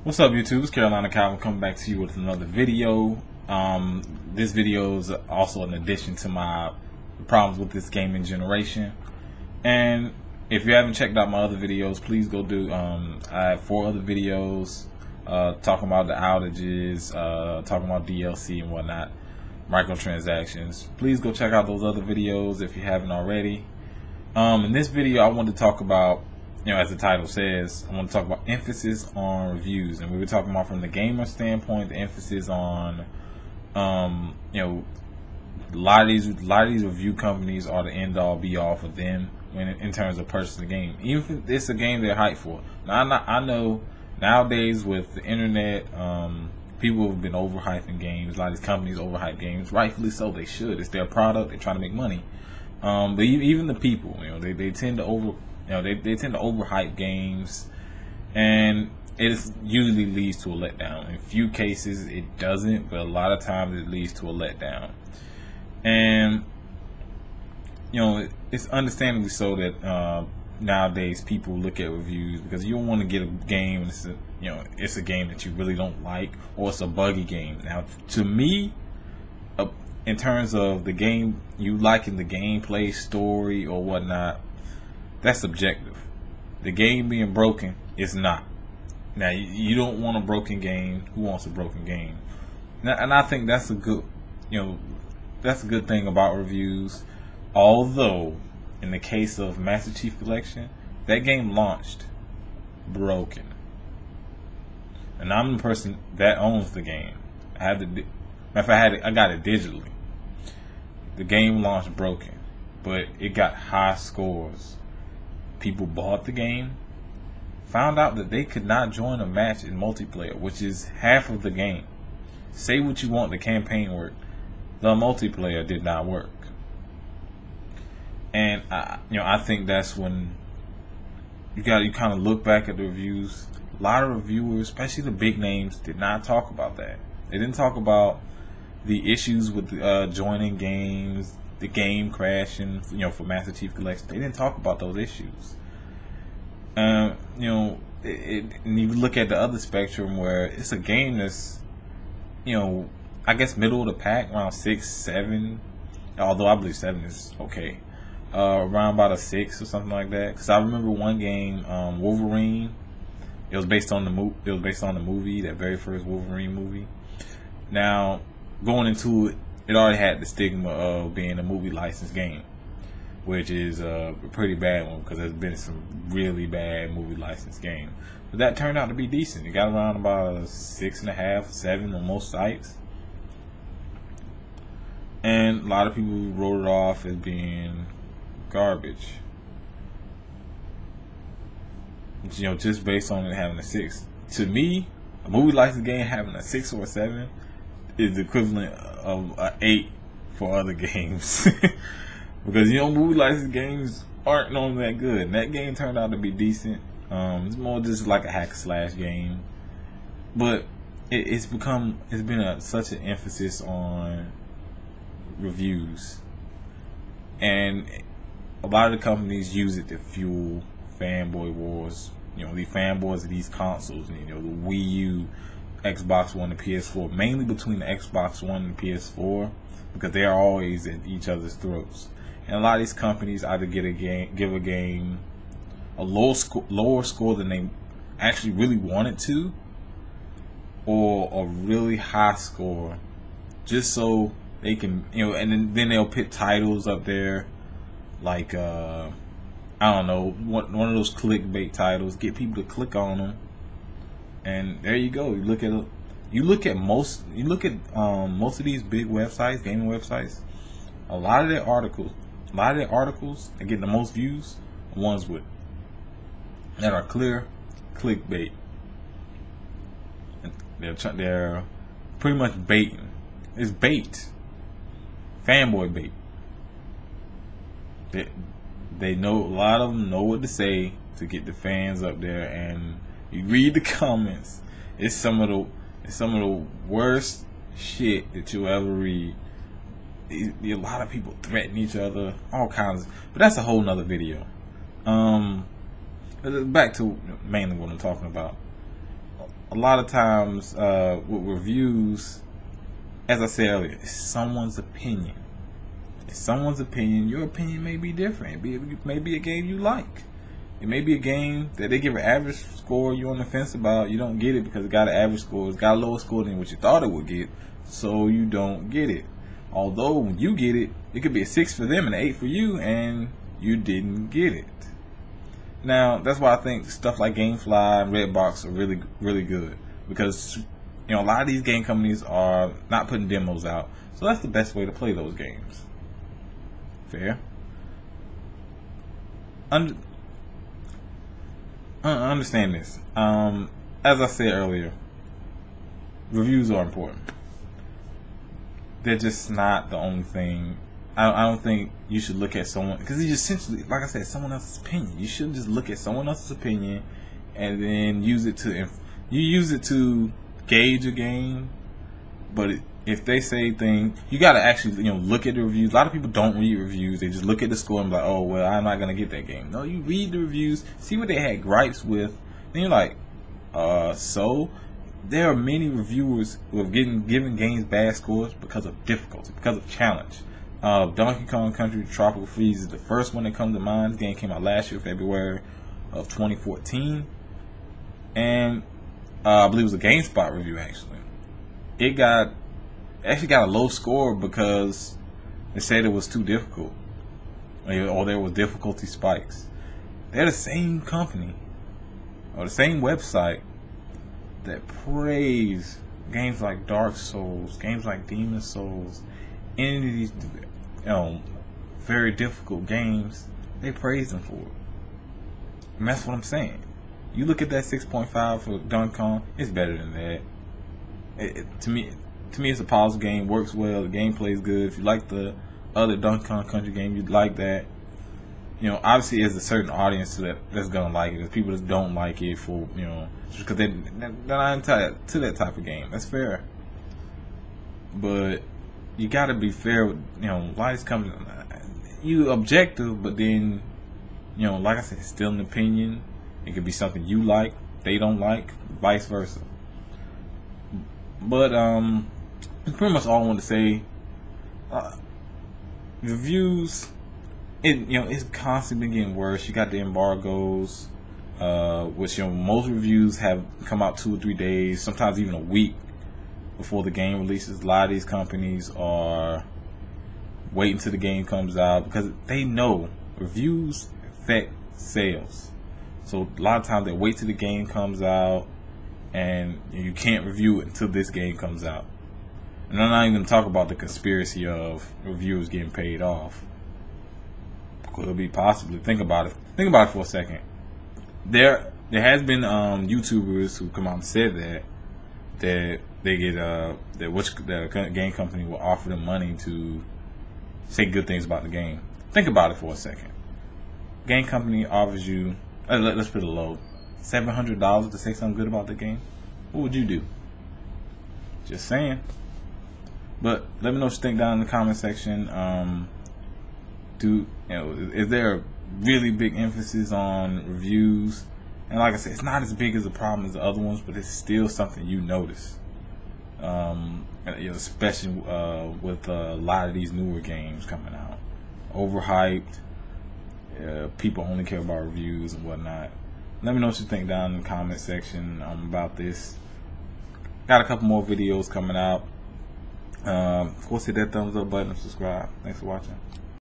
What's up, YouTube? It's Carolina Calvin coming back to you with another video. This video is also an addition to my problems with this gaming generation. And if you haven't checked out my other videos, please go do. I have 4 other videos talking about the outages, talking about DLC and whatnot, microtransactions. Please go check out those other videos if you haven't already. In this video, I want to talk about, as the title says, I want to talk about emphasis on reviews, and we were talking about from the gamer standpoint, the emphasis on, a lot of these review companies are the end all be all for them in terms of purchasing the game, even if it's a game they're hyped for. Now, I know nowadays with the internet, people have been overhyping games. A lot of these companies overhype games, rightfully so. They should. It's their product. They're trying to make money. But even the people, they tend to they tend to overhype games, and it usually leads to a letdown. In a few cases, it doesn't, but a lot of times it leads to a letdown. And it's understandably so that nowadays people look at reviews because you don't want to get a game. It's a game that you really don't like, or it's a buggy game. Now, to me, in terms of the game, you liking the gameplay, story, or whatnot, that's subjective. The game being broken is not. Now, you don't want a broken game. Who wants a broken game? Now, and I think that's a good, that's a good thing about reviews. Although, in the case of Master Chief Collection, that game launched broken, and I'm the person that owns the game. I got it digitally. The game launched broken, but it got high scores. People bought the game, found out that they could not join a match in multiplayer, which is half of the game. Say what you want, the campaign worked. The multiplayer did not work. And I think that's when you kind of look back at the reviews. A lot of reviewers, especially the big names, did not talk about that. They didn't talk about the issues with joining games, the game crashing, for Master Chief Collection. They didn't talk about those issues. And you look at the other spectrum where it's a game that's, I guess middle of the pack, around 6, 7. Although I believe 7 is okay. Around about a 6 or something like that. Because I remember one game, Wolverine. It was based on the movie, that very first Wolverine movie. Now, going into it, it already had the stigma of being a movie licensed game, which is a pretty bad one because there's been some really bad movie licensed games. But that turned out to be decent. It got around about a 6.5, 7 on most sites. And a lot of people wrote it off as being garbage. Just based on it having a 6. To me, a movie licensed game having a 6 or a 7 is the equivalent of an 8 for other games. Because movie licensed games aren't normally that good. And that game turned out to be decent. It's more just like a hack slash game. But it's been such an emphasis on reviews. And a lot of the companies use it to fuel fanboy wars. The fanboys of these consoles, the Wii U, Xbox One, and PS4, mainly between the Xbox One and PS4, because they are always at each other's throats. And a lot of these companies either give a game a lower score than they actually really wanted to, or a really high score, just so they can, and then they'll put titles up there like I don't know, one of those clickbait titles, get people to click on them, and there you go. You look at most of these big websites, gaming websites. A lot of their articles that get the most views are ones that are clear clickbait. They're pretty much baiting. It's bait, fanboy bait. They know, a lot of them know what to say to get the fans up there, and you read the comments. It's some of the worst shit that you'll ever read. A lot of people threaten each other, all kinds. But that's a whole nother video. Back to mainly what I'm talking about. a lot of times with reviews, as I said earlier, it's someone's opinion. It's someone's opinion. Your opinion may be different. It may be a game you like. It may be a game that they give an average score you're on the fence about. You don't get it because it got an average score. It's got a lower score than what you thought it would get, so you don't get it. Although when you get it, it could be a 6 for them and an 8 for you, and you didn't get it. Now, that's why I think stuff like GameFly and Redbox are really, really good, because a lot of these game companies are not putting demos out, so that's the best way to play those games. Fair. Understand this. As I said earlier, reviews are important. They're just not the only thing. I don't think you should look at someone, because it's essentially, like I said, someone else's opinion. You shouldn't just look at someone else's opinion and then use it to gauge a game. But if they say things, you gotta actually look at the reviews. A lot of people don't read reviews; they just look at the score and be like, "Oh well, I'm not gonna get that game." No, you read the reviews, see what they had gripes with, then you're like, so. There are many reviewers who have given games bad scores because of difficulty, because of challenge. Donkey Kong Country Tropical Freeze is the first one that comes to mind. This game came out last year, February of 2014, and I believe it was a GameSpot review. Actually, it got a low score because they said it was too difficult, or there was difficulty spikes. They're the same company or the same website that praise games like Dark Souls, games like Demon Souls, any of these very difficult games. They praise them for it, and that's what I'm saying. You look at that 6.5 for Donkey Kong, it's better than that. To me, it's a positive game, works well, the gameplay is good. If you like the other Donkey Kong Country game, you'd like that. Obviously, there's a certain audience that's gonna like it. There's people that don't like it for just because they're not entitled to that type of game. That's fair, but you got to be fair with a lot of these companies. You objective, but then like I said, it's still an opinion. It could be something you like, they don't like, vice versa. But that's pretty much all I want to say. Reviews. It's constantly been getting worse. You got the embargoes, which most reviews have come out 2 or 3 days, sometimes even a week before the game releases. A lot of these companies are waiting till the game comes out because they know reviews affect sales. So a lot of times they wait till the game comes out, and you can't review it until this game comes out. And I'm not even going to talk about the conspiracy of reviewers getting paid off. Could be possibly. Think about it for a second. There has been YouTubers who come out and said that they get that a game company will offer them money to say good things about the game. Think about it for a second. Game company offers you, let's put it low, $700 to say something good about the game. What would you do? Just saying. But let me know what you think down in the comment section. Is there a really big emphasis on reviews? And like I said, it's not as big as a problem as the other ones, but it's still something you notice. Especially with a lot of these newer games coming out, overhyped. People only care about reviews and whatnot. Let me know what you think down in the comment section about this. Got a couple more videos coming out. Of course, hit that thumbs up button and subscribe. Thanks for watching.